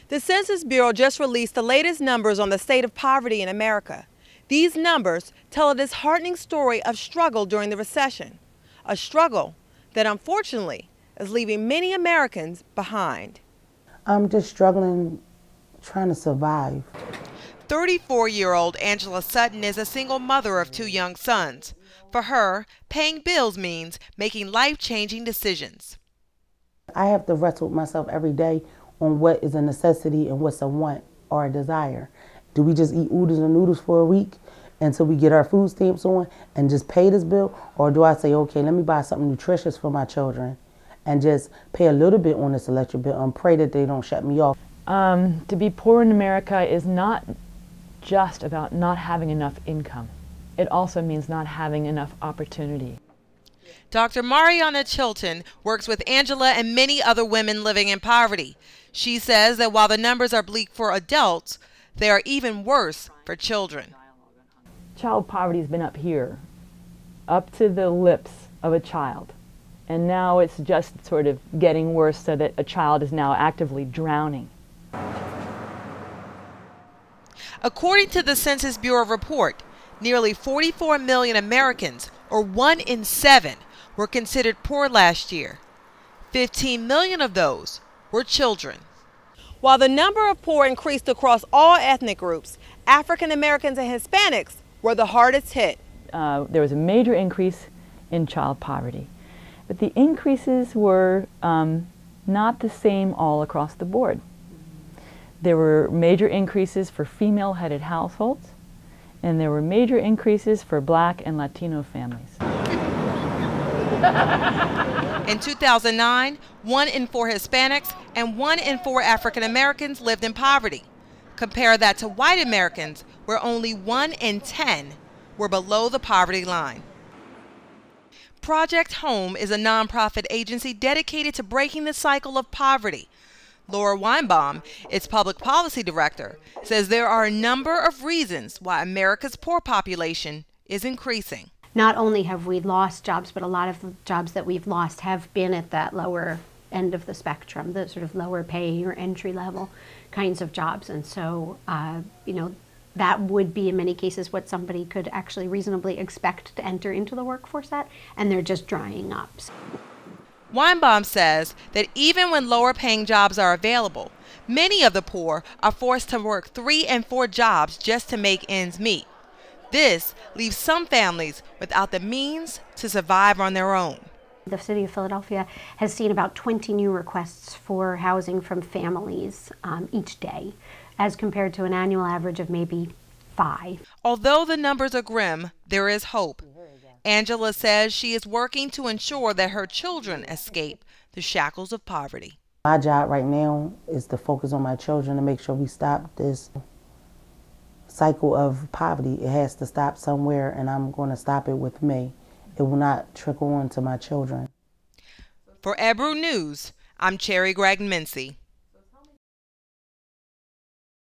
The Census Bureau just released the latest numbers on the state of poverty in America. These numbers tell a disheartening story of struggle during the recession, a struggle that unfortunately is leaving many Americans behind. I'm just struggling, trying to survive. 34-year-old Angela Sutton is a single mother of 2 young sons. For her, paying bills means making life-changing decisions. I have to wrestle with myself every day on what is a necessity and what's a want or a desire. Do we just eat oodles and noodles for a week until we get our food stamps on and just pay this bill? Or do I say, okay, let me buy something nutritious for my children and just pay a little bit on this electric bill and pray that they don't shut me off? To be poor in America is not just about not having enough income. It also means not having enough opportunity. Dr. Mariana Chilton works with Angela and many other women living in poverty. She says that while the numbers are bleak for adults, they are even worse for children. Child poverty has been up here, up to the lips of a child. And now it's just sort of getting worse so that a child is now actively drowning. According to the Census Bureau report, nearly 44 million Americans, or 1 in 7, were considered poor last year. 15 million of those were children. While the number of poor increased across all ethnic groups, African Americans and Hispanics were the hardest hit. There was a major increase in child poverty, but the increases were not the same all across the board. There were major increases for female-headed households, and there were major increases for Black and Latino families. In 2009, 1 in 4 Hispanics and 1 in 4 African Americans lived in poverty. Compare that to white Americans, where only 1 in 10 were below the poverty line. Project Home is a nonprofit agency dedicated to breaking the cycle of poverty. Laura Weinbaum, its public policy director, says there are a number of reasons why America's poor population is increasing. Not only have we lost jobs, but a lot of the jobs that we've lost have been at that lower end of the spectrum, the sort of lower pay or entry level kinds of jobs. And so, that would be in many cases what somebody could actually reasonably expect to enter into the workforce at, and they're just drying up. Weinbaum says that even when lower paying jobs are available, many of the poor are forced to work 3 and 4 jobs just to make ends meet. This leaves some families without the means to survive on their own. The city of Philadelphia has seen about 20 new requests for housing from families each day, as compared to an annual average of maybe 5. Although the numbers are grim, there is hope. Angela says she is working to ensure that her children escape the shackles of poverty. My job right now is to focus on my children to make sure we stop this cycle of poverty. It has to stop somewhere, and I'm going to stop it with me. It will not trickle on to my children. For Ebru News, I'm Cherri Mincy.